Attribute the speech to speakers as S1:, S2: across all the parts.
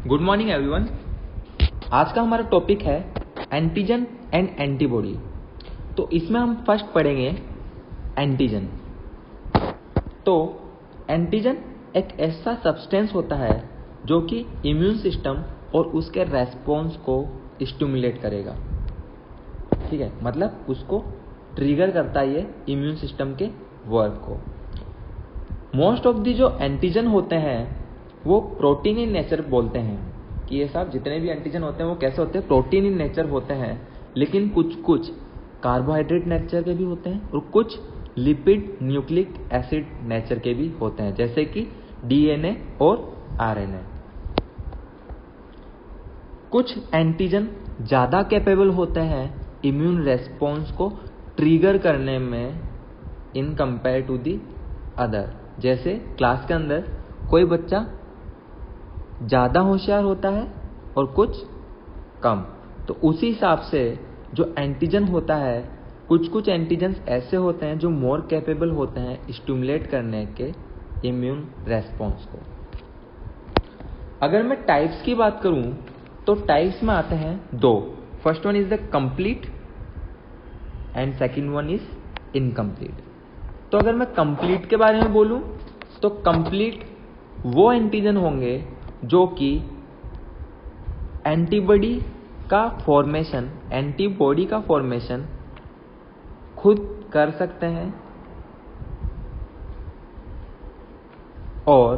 S1: Good morning everyone. आज का हमारा टॉपिक है एंटीजन एंड एंटीबॉडी। तो इसमें हम फर्स्ट पढ़ेंगे एंटीजन। तो एंटीजन एक ऐसा सब्सटेंस होता है जो कि इम्यून सिस्टम और उसके रेस्पॉन्स को स्टिमुलेट करेगा। ठीक है, मतलब उसको ट्रिगर करता है ये इम्यून सिस्टम के वर्क को। मोस्ट ऑफ दी जो एंटीजन होते हैं वो प्रोटीन इन नेचर बोलते हैं कि ये सब जितने भी एंटीजन होते हैं वो कैसे होते हैं, प्रोटीन इन नेचर होते हैं। लेकिन कुछ कार्बोहाइड्रेट नेचर के भी होते हैं और कुछ लिपिड न्यूक्लिक एसिड नेचर के भी होते हैं, जैसे कि डीएनए और आरएनए। कुछ एंटीजन ज़्यादा कैपेबल होते हैं इम्यून रेस्पॉन्स को ट्रिगर करने में in compare to the other. जैसे क्लास के अंदर कोई बच्चा ज़्यादा होशियार होता है और कुछ कम, तो उसी हिसाब से जो एंटीजन होता है, कुछ एंटीजन्स ऐसे होते हैं जो मोर कैपेबल होते हैं स्टिमुलेट करने के इम्यून रेस्पॉन्स को। अगर मैं टाइप्स की बात करूं तो टाइप्स में आते हैं दो। First one is the complete and second one is incomplete. तो अगर मैं कंप्लीट के बारे में बोलूं तो कंप्लीट वो एंटीजन होंगे जो कि एंटीबॉडी का फॉर्मेशन खुद कर सकते हैं और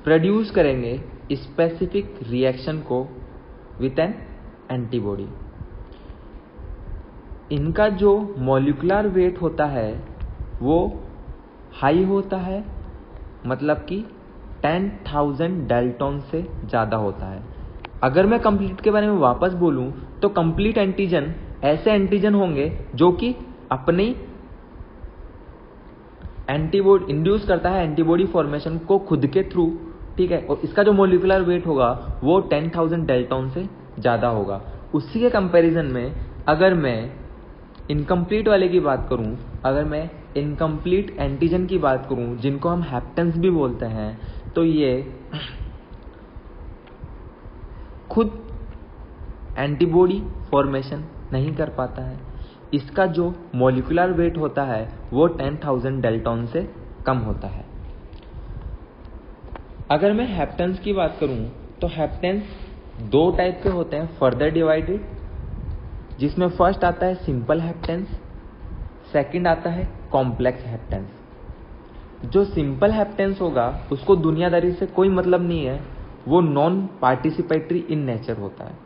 S1: प्रोड्यूस करेंगे स्पेसिफिक रिएक्शन को विथ एन एंटीबॉडी। इनका जो मॉलिक्यूलर वेट होता है वो हाई होता है, मतलब कि 10,000 डाल्टन से ज़्यादा होता है। अगर मैं कंप्लीट के बारे में वापस बोलूं तो कंप्लीट एंटीजन ऐसे एंटीजन होंगे जो कि अपनी एंटीबॉडी इंड्यूस करता है एंटीबॉडी फॉर्मेशन को खुद के थ्रू। ठीक है, और इसका जो मॉलिक्यूलर वेट होगा वो 10,000 डाल्टन से ज़्यादा होगा। उसी के कंपैरिजन में अगर मैं इनकम्प्लीट वाले की बात करूं, अगर मैं इनकम्प्लीट एंटीजन की बात करूं जिनको हम हैप्टेंस भी बोलते हैं, तो ये खुद एंटीबॉडी फॉर्मेशन नहीं कर पाता है। इसका जो मॉलिक्यूलर वेट होता है वो 10,000 डाल्टन से कम होता है। अगर मैं हैप्टेंस की बात करूं तो हैप्टेंस दो टाइप के होते हैं, फर्दर डिवाइडेड, जिसमें फर्स्ट आता है सिंपल हैप्टेंस, सेकंड आता है कॉम्प्लेक्स हैप्टेंस। जो सिंपल हैप्टेंस होगा उसको दुनियादारी से कोई मतलब नहीं है, वो नॉन पार्टिसिपेटरी इन नेचर होता है।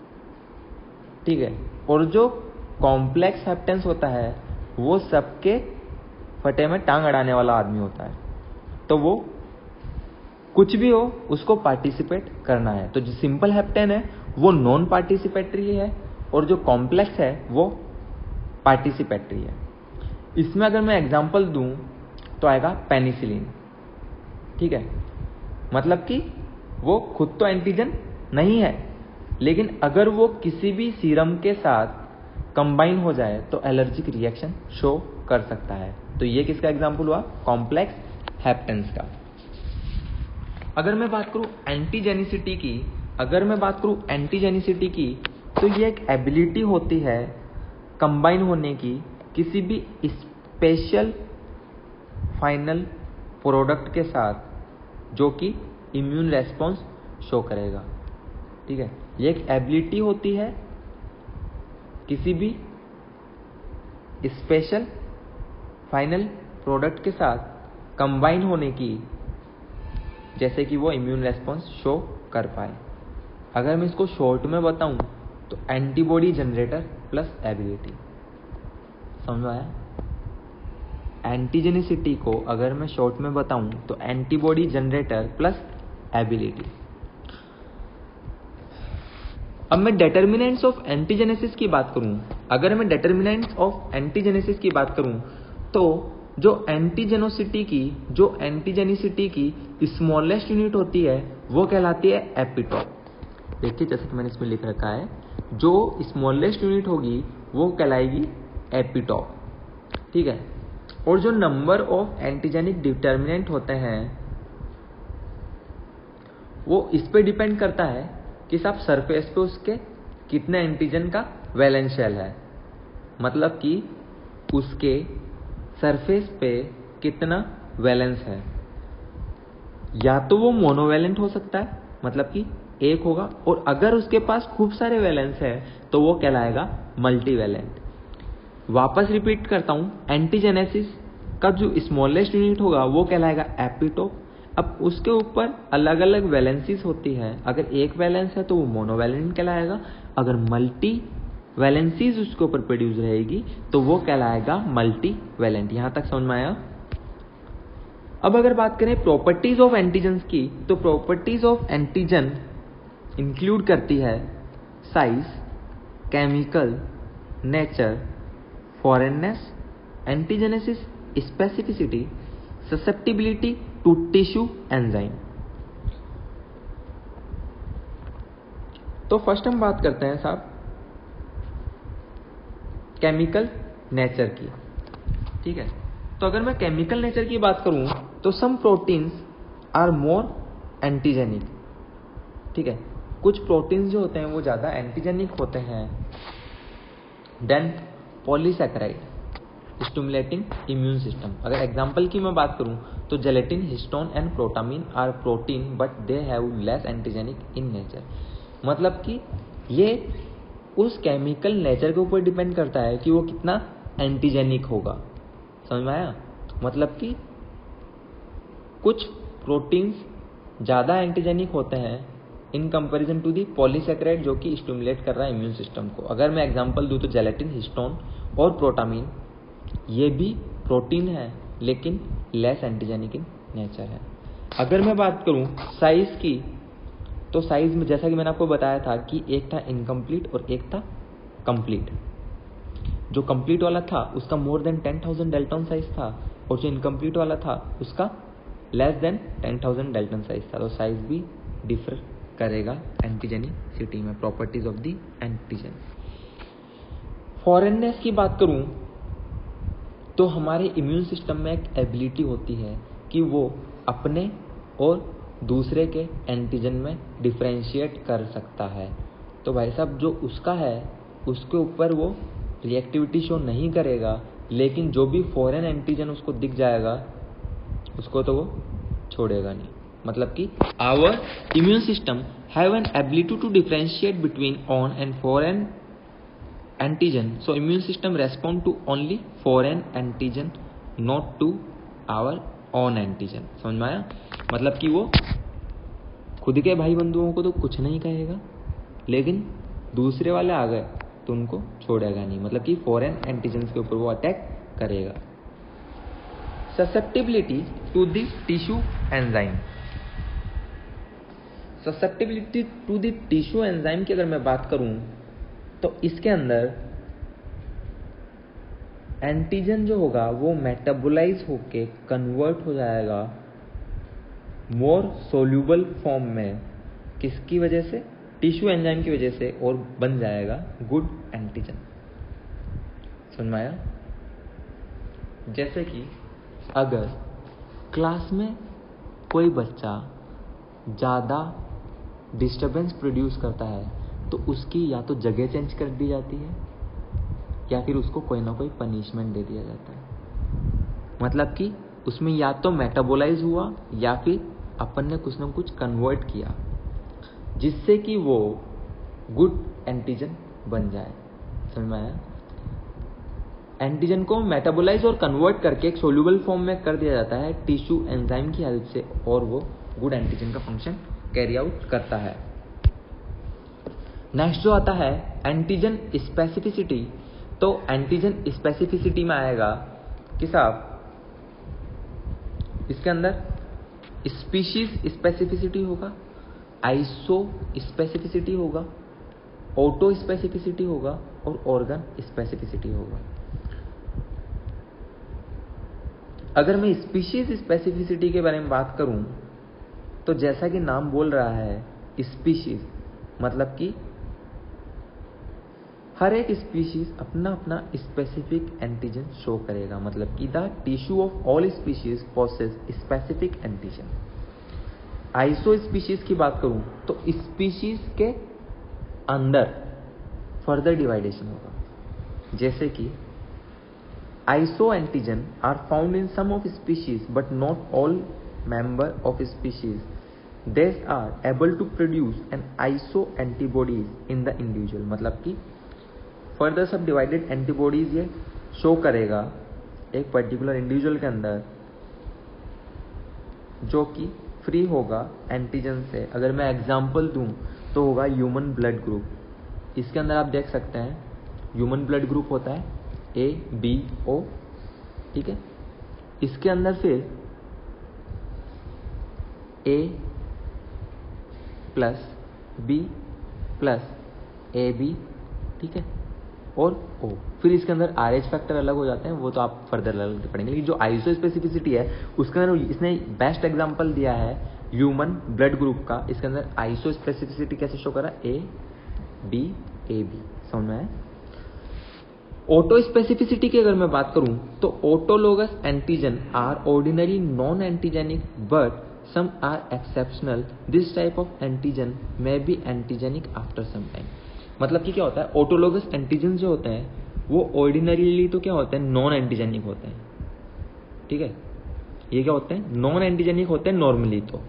S1: ठीक है, और जो कॉम्प्लेक्स हैप्टेंस होता है वो सबके फटे में टांग अड़ाने वाला आदमी होता है। तो वो कुछ भी हो उसको पार्टिसिपेट करना है। तो जो सिंपल हैप्टेन है वो नॉन पार्टिसिपेटरी है और जो कॉम्प्लेक्स है वो पार्टिसिपेटरी है। इसमें अगर मैं एग्जांपल दूं तो आएगा पेनिसिलिन। ठीक है, मतलब कि वो खुद तो एंटीजन नहीं है, लेकिन अगर वो किसी भी सीरम के साथ कंबाइन हो जाए तो एलर्जिक रिएक्शन शो कर सकता है। तो ये किसका एग्जांपल हुआ? कॉम्प्लेक्स हैप्टेंस का। अगर मैं बात करूं एंटीजेनिसिटी की, तो ये एक एबिलिटी होती है कंबाइन होने की किसी भी स्पेशल फाइनल प्रोडक्ट के साथ जो कि इम्यून रेस्पॉन्स शो करेगा। ठीक है, ये एक एबिलिटी होती है किसी भी स्पेशल फाइनल प्रोडक्ट के साथ कंबाइन होने की, जैसे कि वो इम्यून रेस्पॉन्स शो कर पाए। अगर मैं इसको शॉर्ट में बताऊं तो एंटीबॉडी जनरेटर प्लस एबिलिटी। समझ में आया? एंटीजेनिसिटी को अगर मैं शॉर्ट में बताऊं तो एंटीबॉडी जनरेटर प्लस एबिलिटी। अब मैं डिटर्मिनेंट्स ऑफ एंटीजेनेसिस की बात करूं, अगर मैं डिटर्मिनेंट्स ऑफ एंटीजेनेसिस की बात करूं तो जो एंटीजेनिसिटी की स्मॉलेस्ट यूनिट होती है वो कहलाती है एपिटॉप। देखिए, जैसे कि मैंने इसमें लिख रखा है, जो स्मॉलेस्ट यूनिट होगी वो कहलाएगी एपिटॉप। ठीक है, और जो नंबर ऑफ एंटीजेनिक डिटर्मिनेंट होते हैं वो इस पे डिपेंड करता है कि साहब सरफेस पे उसके कितने एंटीजन का वैलेंस शेल है, मतलब कि उसके सरफेस पे कितना वैलेंस है। या तो वो मोनोवैलेंट हो सकता है, मतलब कि एक होगा, और अगर उसके पास खूब सारे वैलेंस है तो वो कहलाएगा मल्टीवैलेंट। वापस रिपीट करता हूं, एंटीजेनेसिस का जो स्मॉलेस्ट यूनिट होगा वो कहलाएगा एपिटोप। अब उसके ऊपर अलग अलग वैलेंसीज होती है, अगर एक वैलेंस है तो वो मोनोवैलेंट कहलाएगा, अगर मल्टी वैलेंसीज उसके ऊपर प्रोड्यूस रहेगी तो वो कहलाएगा मल्टीवैलेंट। यहां तक समझ में आया? अब अगर बात करें प्रॉपर्टीज ऑफ एंटीजन्स की, तो प्रॉपर्टीज ऑफ एंटीजन इंक्लूड करती है size, chemical nature, foreignness, antigenesis, specificity, susceptibility to tissue enzyme. तो फर्स्ट हम बात करते हैं साहब केमिकल नेचर की। ठीक है, तो अगर मैं केमिकल नेचर की बात करूं तो some proteins are more antigenic. ठीक है, कुछ प्रोटीन्स जो होते हैं वो ज्यादा एंटीजेनिक होते हैं than polysaccharide stimulating immune system. अगर एग्जांपल की मैं बात करूं तो gelatin, histone and protamine are protein but they have less antigenic in nature. मतलब कि ये उस केमिकल नेचर के ऊपर डिपेंड करता है कि वो कितना एंटीजेनिक होगा। समझ में आया? मतलब कि कुछ प्रोटीन्स ज्यादा एंटीजेनिक होते हैं in comparison to the polysaccharide जो कि स्टिमुलेट कर रहा है इम्यून सिस्टम को। अगर मैं एग्जांपल दूं तो जेलेटिन, हिस्टोन और प्रोटामिन ये भी प्रोटीन है लेकिन लेस एंटीजेनिक इन नेचर है। अगर मैं बात करूं साइज की, तो साइज में जैसा कि मैंने आपको बताया था कि एक था इनकम्प्लीट और एक था कंप्लीट। जो कंप्लीट वाला था उसका मोर देन 10,000 डेल्टन साइज था और जो इनकम्प्लीट वाला था उसका लेस देन 10,000 डेल्टन साइज था। तो साइज भी डिफर करेगा एंटीजेनिसिटी में, प्रॉपर्टीज ऑफ द एंटीजन। फॉरेननेस की बात करूं तो हमारे इम्यून सिस्टम में एक एबिलिटी होती है कि वो अपने और दूसरे के एंटीजन में डिफरेंशिएट कर सकता है। तो भाई साहब जो उसका है उसके ऊपर वो रिएक्टिविटी शो नहीं करेगा, लेकिन जो भी फॉरेन एंटीजन उसको दिख जाएगा उसको तो वो छोड़ेगा नहीं। मतलब कि our immune system have an ability to differentiate between own and foreign antigen, so immune system respond to only foreign antigen, not to our own antigen। समझ में आया? मतलब कि वो खुद के भाई बंधुओं को तो कुछ नहीं कहेगा, लेकिन दूसरे वाले आ गए तो उनको छोड़ेगा नहीं। मतलब कि फॉरेन एंटीजन के ऊपर वो अटैक करेगा। Susceptibility to the tissue enzyme. Susceptibility to the tissue enzyme की अगर मैं बात करूं तो इसके अंदर एंटीजन जो होगा वो मेटाबोलाइज होके कन्वर्ट हो जाएगा मोर सोल्यूबल फॉर्म में। किसकी वजह से? टिश्यू एंजाइम की वजह से, और बन जाएगा गुड एंटीजन। समझ में आया? जैसे कि अगर क्लास में कोई बच्चा ज्यादा डिस्टरबेंस प्रोड्यूस करता है तो उसकी या तो जगह चेंज कर दी जाती है या फिर उसको कोई ना कोई पनिशमेंट दे दिया जाता है। मतलब कि उसमें या तो मेटाबोलाइज हुआ या फिर अपन ने कुछ ना कुछ कन्वर्ट किया जिससे कि वो गुड एंटीजन बन जाए। समझ में आया? एंटीजन को मेटाबोलाइज और कन्वर्ट करके एक सोल्यूबल फॉर्म में कर दिया जाता है टिश्यू एंजाइम की हेल्प से, और वो गुड एंटीजन का फंक्शन कैरी आउट करता है। नेक्स्ट जो आता है एंटीजन स्पेसिफिसिटी। तो एंटीजन स्पेसिफिसिटी में आएगा कि साहब इसके अंदर स्पीशीज स्पेसिफिसिटी होगा, आइसो स्पेसिफिसिटी होगा, ऑटो स्पेसिफिसिटी होगा और ऑर्गन स्पेसिफिसिटी होगा। अगर मैं स्पीशीज स्पेसिफिसिटी के बारे में बात करूं तो जैसा कि नाम बोल रहा है स्पीशीज, मतलब कि हर एक स्पीशीज अपना अपना स्पेसिफिक एंटीजन शो करेगा। मतलब कि the tissue of all species possess specific antigen. Iso species की बात करूं तो स्पीशीज के अंदर फर्दर डिवाइडेशन होगा। जैसे कि iso antigen are found in some of species but not all member of species these are able to produce an iso antibodies in the individual. मतलब कि फर्दर सब डिवाइडेड एंटीबॉडीज ये शो करेगा एक पर्टिकुलर इंडिविजुअल के अंदर जो कि फ्री होगा एंटीजन से। अगर मैं एग्जांपल दूं तो होगा ह्यूमन ब्लड ग्रुप। इसके अंदर आप देख सकते हैं ह्यूमन ब्लड ग्रुप होता है ABO, ठीक है। इसके अंदर फिर A plus B plus AB, ठीक है, और O। फिर इसके अंदर RH फैक्टर अलग हो जाते हैं, वो तो आप फर्दर अलग पढ़ेंगे। लेकिन जो आइसो स्पेसिफिसिटी है उसके अंदर इसने बेस्ट एग्जांपल दिया है ह्यूमन ब्लड ग्रुप का। इसके अंदर आइसो स्पेसिफिसिटी कैसे शो करा, ABAB, समझ में आया। ऑटो स्पेसिफिसिटी की अगर मैं बात करूं तो autologous antigen are ordinary non antigenic but some are exceptional. This type of antigen may be antigenic after some time. मतलब कि क्या होता है, ऑटोलोगस एंटीजन जो होते हैं वो ऑर्डिनरीली तो क्या होते हैं, नॉन एंटीजेनिक होते हैं, ठीक है। ये क्या होते हैं, नॉन एंटीजेनिक होते हैं नॉर्मली तो,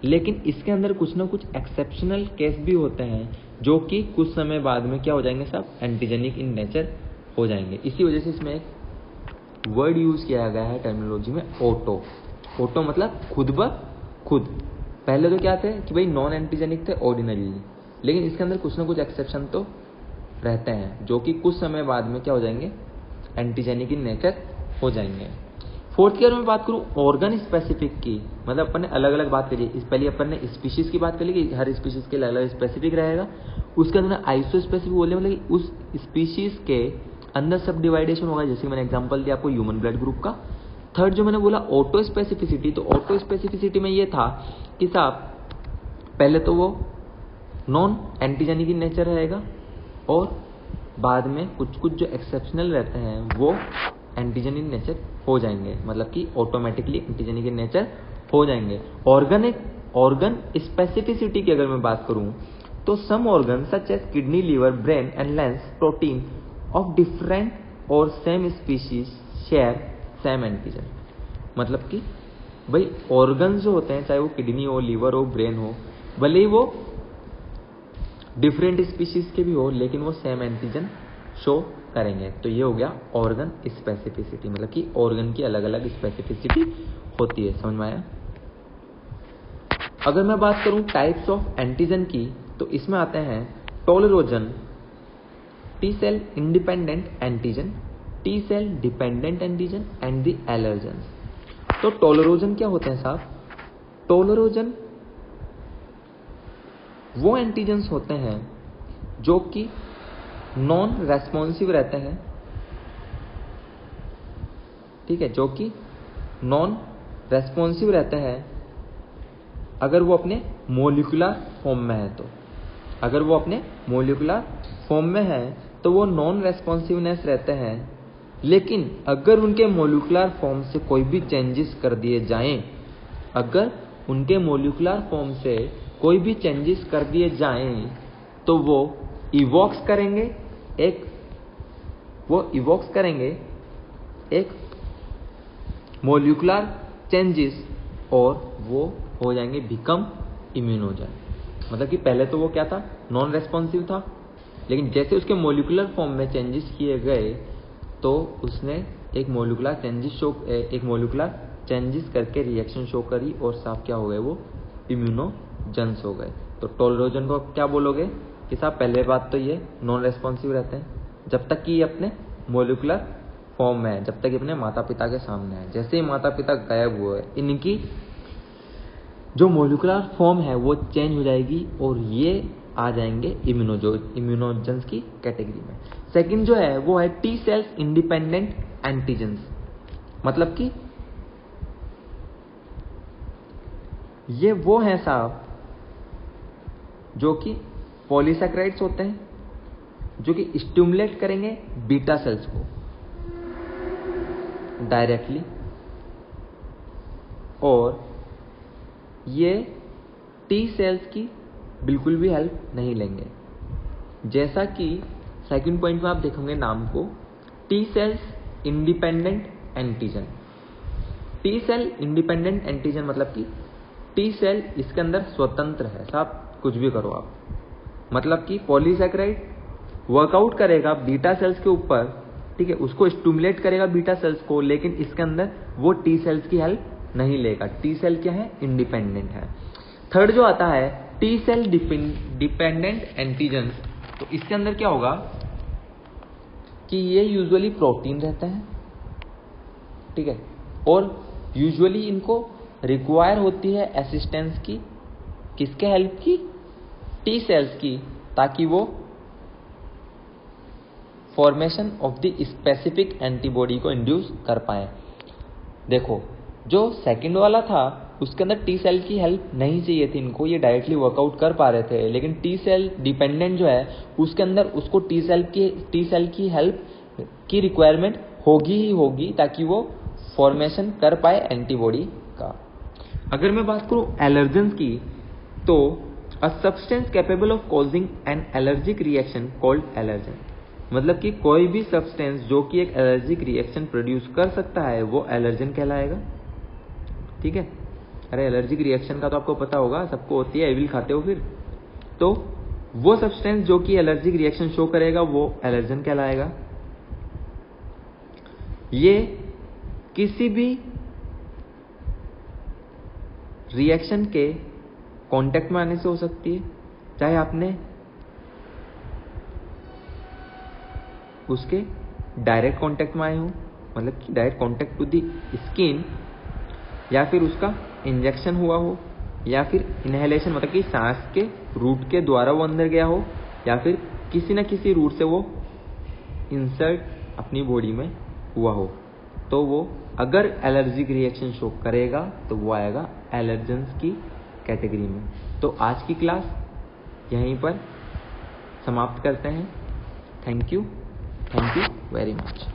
S1: लेकिन इसके अंदर कुछ ना कुछ एक्सेप्शनल केस भी होते हैं जो कि कुछ समय बाद में क्या हो जाएंगे, सब एंटीजेनिक इन नेचर हो जाएंगे। इसी वजह से इसमें एक वर्ड यूज किया गया है टर्मिनोलॉजी में, ऑटो। ऑटो मतलब खुद ब खुद। पहले तो क्या थे कि भाई नॉन एंटीजेनिक थे ऑर्डिनरी, लेकिन इसके अंदर कुछ ना कुछ एक्सेप्शन तो रहते हैं जो कि कुछ समय बाद में क्या हो जाएंगे, एंटीजेनिक इन नेचर हो जाएंगे। फोर्थ ईयर में बात करूं ऑर्गन स्पेसिफिक की, मतलब अपन ने अलग अलग बात करी। इस पहले अपन ने स्पीशीज की बात करी कि हर स्पीशीज के लिए अलग स्पेसिफिक रहेगा। उसके अंदर आइसो स्पेसिफिक बोले मतलब उस स्पीशीज के अंदर सब डिवाइडेशन होगा। जैसे मैंने एग्जांपल दिया आपको ह्यूमन ब्लड ग्रुप का। थर्ड जो मैंने बोला ऑटो स्पेसिफिसिटी, तो ऑटो स्पेसिफिसिटी में ये था कि साहब पहले तो वो नॉन एंटीजेनिक इन नेचर रहेगा और बाद में कुछ कुछ जो एक्सेप्शनल रहते हैं वो एंटीजन इन नेचर हो जाएंगे, मतलब कि ऑटोमेटिकली एंटीजेनिक इन नेचर हो जाएंगे। ऑर्गन स्पेसिफिसिटी की अगर मैं बात करूं तो some organ such as kidney, liver, brain and lungs, protein of different or same species share same antigen. मतलब कि भाई ऑर्गन जो होते हैं, चाहे वो किडनी हो, लीवर हो, ब्रेन हो, भले ही वो डिफरेंट स्पीशीज के भी हो लेकिन वो सेम एंटीजन शो करेंगे। तो ये हो गया ऑर्गन स्पेसिफिसिटी, मतलब कि ऑर्गन की अलग अलग स्पेसिफिसिटी होती है। समझ में आया। अगर मैं बात करूं टाइप्स ऑफ एंटीजन की तो इसमें आते हैं tolerogen, T cell independent antigen, T cell dependent antigen and the allergens. तो टोलरोजन क्या होते हैं साहब, टोलरोजन वो एंटीजन्स होते हैं जो कि नॉन रेस्पॉन्सिव रहते हैं, ठीक है, जो कि नॉन रेस्पॉन्सिव रहते हैं अगर वो अपने मोलिकुलर फॉर्म में है। तो अगर वो अपने मोलिकुलर फॉर्म में है तो वो नॉन रेस्पॉन्सिवनेस रहते हैं, लेकिन अगर उनके मोलिकुलर फॉर्म से कोई भी चेंजेस कर दिए जाएं, अगर उनके मोलिकुलर फॉर्म से कोई भी चेंजेस कर दिए जाएं तो वो इवोक्स करेंगे एक मोलिकुलर चेंजेस और वो हो जाएंगे बिकम इम्यूनोजन। मतलब कि पहले तो वो क्या था, नॉन रेस्पॉन्सिव था, लेकिन जैसे उसके मोलिकुलर फॉर्म में चेंजेस किए गए तो उसने एक मोलिकुलर चेंजेस करके रिएक्शन शो करी और साफ क्या हो गए, वो इम्यूनोजेंस हो गए। तो टोलरोजन को क्या बोलोगे कि साहब पहले बात तो ये नॉन रेस्पॉन्सिव रहते हैं जब तक कि ये अपने मोलिकुलर फॉर्म में है, जब तक ये अपने माता पिता के सामने है। जैसे ही माता पिता गायब हुए इनकी जो मोलिकुलर फॉर्म है वो चेंज हो जाएगी और ये आ जाएंगे इम्यूनोजेंस की कैटेगरी में। सेकंड जो है वो है टी सेल्स इंडिपेंडेंट एंटीजेंस। मतलब कि ये वो हैं साहब जो कि पॉलीसैकेराइड्स होते हैं जो कि स्टिमुलेट करेंगे बीटा सेल्स को डायरेक्टली, और ये टी सेल्स की बिल्कुल भी हेल्प नहीं लेंगे। जैसा कि सेकंड पॉइंट में आप देखोगे नाम को, T cells independent antigen. T cell independent antigen मतलब कि टी सेल इसके अंदर स्वतंत्र है, साहब कुछ भी करो आप। मतलब कि पॉलीसैकेराइड वर्कआउट करेगा बीटा सेल्स के ऊपर, ठीक है, उसको स्टिमुलेट करेगा बीटा सेल्स को, लेकिन इसके अंदर वो टी सेल्स की हेल्प नहीं लेगा। टी सेल क्या है? इंडिपेंडेंट है। थर्ड जो आता है टी सेल डिपेंडेंट एंटीजन, तो इसके अंदर क्या होगा कि ये यूजुअली प्रोटीन रहता है, ठीक है, और यूजुअली इनको रिक्वायर होती है असिस्टेंस की, किसके हेल्प की? टी सेल्स की, ताकि वो formation of the specific antibody को इंड्यूस कर पाए। देखो जो सेकंड वाला था उसके अंदर टी सेल की हेल्प नहीं चाहिए थी इनको, ये डायरेक्टली वर्कआउट कर पा रहे थे, लेकिन टी सेल डिपेंडेंट जो है उसके अंदर उसको टी सेल की हेल्प की रिक्वायरमेंट होगी ही होगी, ताकि वो फॉर्मेशन कर पाए एंटीबॉडी का। अगर मैं बात करूं एलर्जेंस की, तो a substance capable of causing an allergic reaction called allergen. मतलब कि कोई भी सब्सटेंस जो कि एक एलर्जिक रिएक्शन प्रोड्यूस कर सकता है वो एलर्जन कहलाएगा, ठीक है। अरे एलर्जिक रिएक्शन का तो आपको पता होगा, सबको होती है, एविल खाते हो फिर। तो वो सब्सटेंस जो कि एलर्जिक रिएक्शन शो करेगा वो एलर्जन कहलाएगा। ये किसी भी रिएक्शन के कांटेक्ट में आने से हो सकती है, चाहे आपने उसके डायरेक्ट कांटेक्ट में आए हो, मतलब कि direct contact to the skin, या फिर उसका इंजेक्शन हुआ हो, या फिर इनहेलेशन मतलब कि सांस के रूट के द्वारा वो अंदर गया हो, या फिर किसी न किसी रूट से वो इंसर्ट अपनी बॉडी में हुआ हो, तो वो अगर एलर्जिक रिएक्शन शो करेगा तो वो आएगा एलर्जेंस की कैटेगरी में। तो आज की क्लास यहीं पर समाप्त करते हैं। Thank you very much.